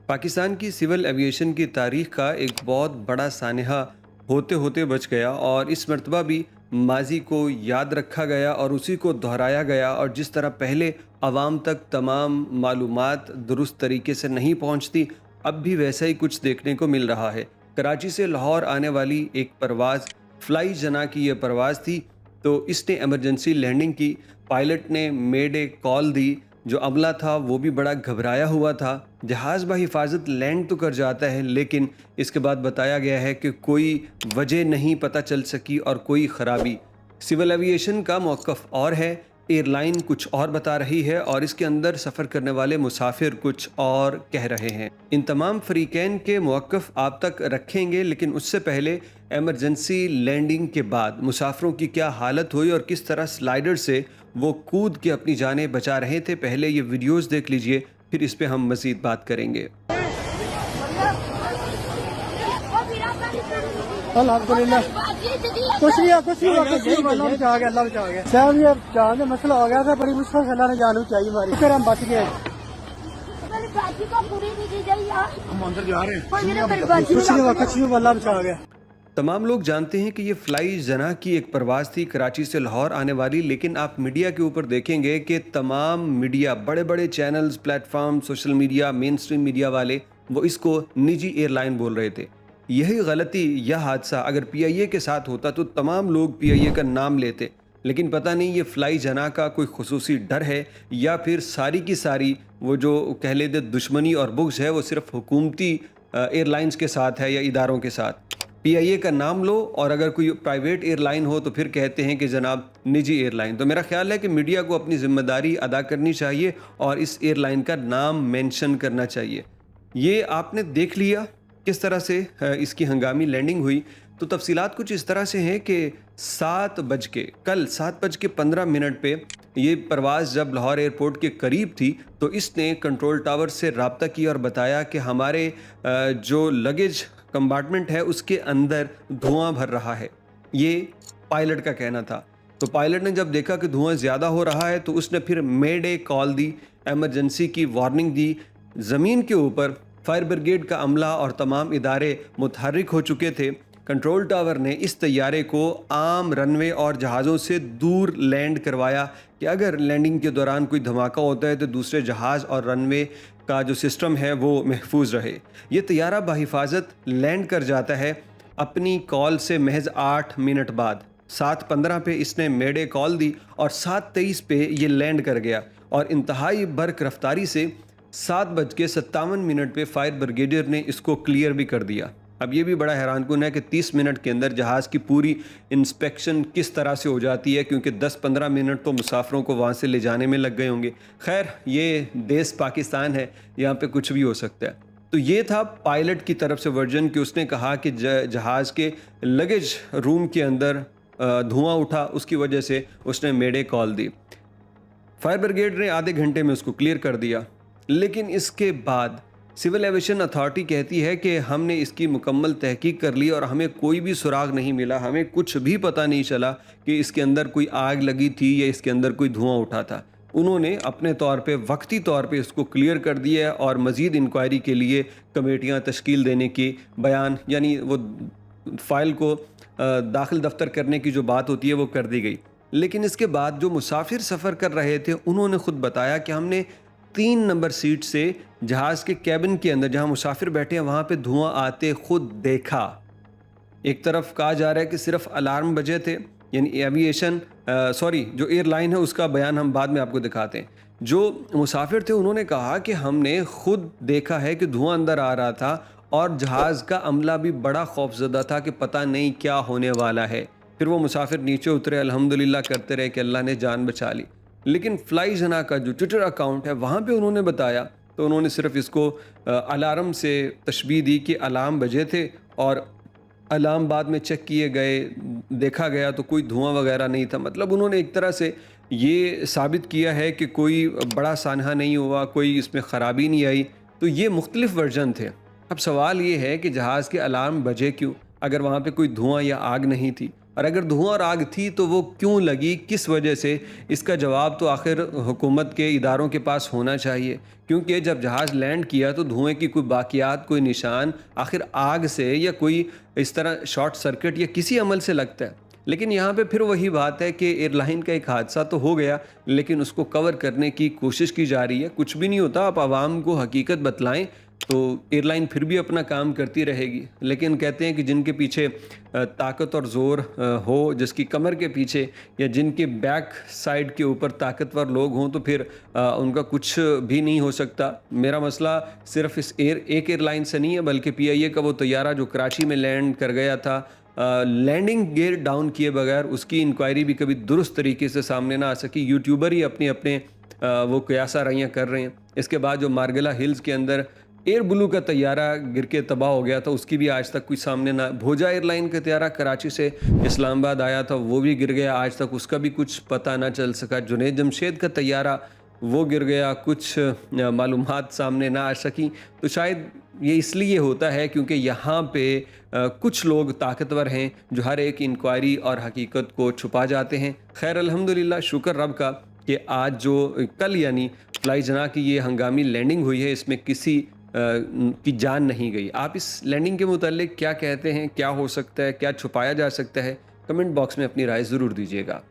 पाकिस्तान की civil aviation की तारीख का एक बहुत बड़ा सानहा होते होते बच गया और इस मर्तबा भी माजी को याद रखा गया और उसी को दोहराया गया। और जिस तरह पहले आवाम तक तमाम मालूमात दुरुस्त तरीके से नहीं पहुंचती, अब भी वैसा ही कुछ देखने को मिल रहा है। कराची से लाहौर आने वाली एक परवाज़ फ्लाई जना की यह परवाज़ थी, तो इसने एमरजेंसी लैंडिंग की। पायलट ने मेडे कॉल दी। जो अमला था वो भी बड़ा घबराया हुआ था। जहाज़ बहिफाजत लैंड तो कर जाता है, लेकिन इसके बाद बताया गया है कि कोई वजह नहीं पता चल सकी और कोई ख़राबी। सिविल एविएशन का मौक़िफ़ और है, एयरलाइन कुछ और बता रही है और इसके अंदर सफ़र करने वाले मुसाफिर कुछ और कह रहे हैं। इन तमाम फ़रीक़ैन के मौक़िफ़ आप तक रखेंगे, लेकिन उससे पहले एमरजेंसी लैंडिंग के बाद मुसाफिरों की क्या हालत हुई और किस तरह स्लाइडर से वो कूद के अपनी जानें बचा रहे थे, पहले ये वीडियोज़ देख लीजिए, फिर इस पे हम मज़ीद बात करेंगे। अल्हम्दुलिल्लाह कुछ नहीं हुआ, अल्लाह बचा गया, अल्लाह बचा गया। साहब ये जान में मसला हो गया था, बड़ी मुश्किल से अल्लाह ने जान बचाई हमारी, फिर हम बच गए। हम अंदर जा रहे हैं। कुछ नहीं हुआ, अल्लाह बचा गया। तमाम लोग जानते हैं कि ये फ्लाई जना की एक परवाज़ थी कराची से लाहौर आने वाली, लेकिन आप मीडिया के ऊपर देखेंगे कि तमाम मीडिया, बड़े बड़े channels, platform, social media, main stream media वाले वो इसको निजी एयरलाइन बोल रहे थे। यही गलती, यह हादसा अगर PIA के साथ होता तो तमाम लोग PIA का नाम लेते, लेकिन पता नहीं ये फ्लाई जना का कोई खुसूसी डर है या फिर सारी की सारी वो जो कह लेते दुश्मनी और बुग़्ज़ है वो सिर्फ हुकूमती एयरलाइंस के साथ है या इदारों के साथ। PIA का नाम लो और अगर कोई प्राइवेट एयरलाइन हो तो फिर कहते हैं कि जनाब निजी एयरलाइन। तो मेरा ख्याल है कि मीडिया को अपनी ज़िम्मेदारी अदा करनी चाहिए और इस एयरलाइन का नाम मेंशन करना चाहिए। ये आपने देख लिया किस तरह से इसकी हंगामी लैंडिंग हुई। तो तफसीलात कुछ इस तरह से हैं कि कल 7:15 पे ये परवाज़ जब लाहौर एयरपोर्ट के करीब थी तो इसने कंट्रोल टावर से रब्ता किया और बताया कि हमारे जो लगेज कंपार्टमेंट है उसके अंदर धुआं भर रहा है। ये पायलट का कहना था। तो पायलट ने जब देखा कि धुआं ज़्यादा हो रहा है तो उसने फिर मेडे कॉल दी, एमरजेंसी की वार्निंग दी। ज़मीन के ऊपर फायर ब्रिगेड का अमला और तमाम इदारे मुतहर्रिक हो चुके थे। कंट्रोल टावर ने इस तैयारे को आम रनवे और जहाज़ों से दूर लैंड करवाया कि अगर लैंडिंग के दौरान कोई धमाका होता है तो दूसरे जहाज़ और रनवे का जो सिस्टम है वो महफूज रहे। ये तैयारा बहिफाजत लैंड कर जाता है अपनी कॉल से महज 8 मिनट बाद। 7:15 पे इसने मेडे कॉल दी और 7:23 पे ये लैंड कर गया और इंतहाई बर्क रफ्तारी से 7:57 पे फायर ब्रिगेडियर ने इसको क्लियर भी कर दिया। अब ये भी बड़ा हैरानकुन है कि 30 मिनट के अंदर जहाज़ की पूरी इंस्पेक्शन किस तरह से हो जाती है, क्योंकि 10-15 मिनट तो मुसाफिरों को वहाँ से ले जाने में लग गए होंगे। खैर, ये देश पाकिस्तान है, यहाँ पे कुछ भी हो सकता है। तो ये था पायलट की तरफ से वर्जन कि उसने कहा कि जहाज़ के लगेज रूम के अंदर धुआं उठा, उसकी वजह से उसने मेडे कॉल दी। फायर ब्रिगेड ने आधे घंटे में उसको क्लियर कर दिया, लेकिन इसके बाद सिविल एविएशन अथॉरिटी कहती है कि हमने इसकी मुकम्मल तहकीक कर ली और हमें कोई भी सुराग नहीं मिला, हमें कुछ भी पता नहीं चला कि इसके अंदर कोई आग लगी थी या इसके अंदर कोई धुआं उठा था। उन्होंने अपने तौर पे वक्ती तौर पे इसको क्लियर कर दिया और मज़ीद इंक्वायरी के लिए कमेटियां तश्कील देने की बयान, यानी वो फ़ाइल को दाखिल दफ्तर करने की जो बात होती है वो कर दी गई। लेकिन इसके बाद जो मुसाफिर सफ़र कर रहे थे उन्होंने ख़ुद बताया कि हमने 3 नंबर सीट से जहाज़ के कैबिन के अंदर जहां मुसाफिर बैठे हैं वहां पे धुआं आते खुद देखा। एक तरफ कहा जा रहा है कि सिर्फ अलार्म बजे थे, यानी जो एयरलाइन है उसका बयान हम बाद में आपको दिखाते हैं। जो मुसाफिर थे उन्होंने कहा कि हमने खुद देखा है कि धुआं अंदर आ रहा था और जहाज़ का अमला भी बड़ा खौफजदा था कि पता नहीं क्या होने वाला है। फिर वो मुसाफिर नीचे उतरे, अल्हम्दुलिल्लाह करते रहे कि अल्लाह ने जान बचा ली। लेकिन फ्लाई जना का जो ट्विटर अकाउंट है वहाँ पे उन्होंने बताया, तो उन्होंने सिर्फ इसको अलार्म से तशबीह दी कि अलार्म बजे थे और अलार्म बाद में चेक किए गए, देखा गया तो कोई धुआं वगैरह नहीं था। मतलब उन्होंने एक तरह से ये साबित किया है कि कोई बड़ा सानहा नहीं हुआ, कोई इसमें ख़राबी नहीं आई। तो ये मुख्तलिफ वर्जन थे। अब सवाल ये है कि जहाज़ के अलार्म बजे क्यों, अगर वहाँ पे कोई धुआं या आग नहीं थी। और अगर धुआं और आग थी तो वो क्यों लगी, किस वजह से, इसका जवाब तो आखिर हुकूमत के इदारों के पास होना चाहिए। क्योंकि जब जहाज़ लैंड किया तो धुएं की कोई बाकियात, कोई निशान आखिर आग से या कोई इस तरह शॉर्ट सर्किट या किसी अमल से लगता है। लेकिन यहाँ पे फिर वही बात है कि एयरलाइन का एक हादसा तो हो गया, लेकिन उसको कवर करने की कोशिश की जा रही है। कुछ भी नहीं होता, आप आवाम को हकीकत बतलाएं तो एयरलाइन फिर भी अपना काम करती रहेगी। लेकिन कहते हैं कि जिनके पीछे ताकत और ज़ोर हो, जिसकी कमर के पीछे या जिनके बैक साइड के ऊपर ताकतवर लोग हों, तो फिर उनका कुछ भी नहीं हो सकता। मेरा मसला सिर्फ इस एक एयरलाइन से नहीं है, बल्कि PIA का वो तैयारा जो कराची में लैंड कर गया था, लैंडिंग गियर डाउन किए बगैर, उसकी इंक्वायरी भी कभी दुरुस्त तरीके से सामने ना आ सकी। यूट्यूबर ही अपने अपने वो कयासा रैयाँ कर रहे हैं। इसके बाद जो मार्गला हिल्स के अंदर एयर ब्लू का तैयारा गिर के तबाह हो गया था, उसकी भी आज तक कोई सामने ना। भोजा एयरलाइन का तैयारा कराची से इस्लामाबाद आया था, वो भी गिर गया, आज तक उसका भी कुछ पता ना चल सका। जुनैद जमशेद का तैयारा वो गिर गया, कुछ मालूमात सामने ना आ सकी। तो शायद ये इसलिए होता है क्योंकि यहाँ पे कुछ लोग ताकतवर हैं जो हर एक इंक्वायरी और हकीकत को छुपा जाते हैं। खैर अल्हम्दुलिल्लाह, शुक्र रब का कि आज जो कल यानी फ्लाई जना की ये हंगामी लैंडिंग हुई है, इसमें किसी की जान नहीं गई। आप इस लैंडिंग के मुतालिक क्या कहते हैं, क्या हो सकता है, क्या छुपाया जा सकता है? कमेंट बॉक्स में अपनी राय ज़रूर दीजिएगा।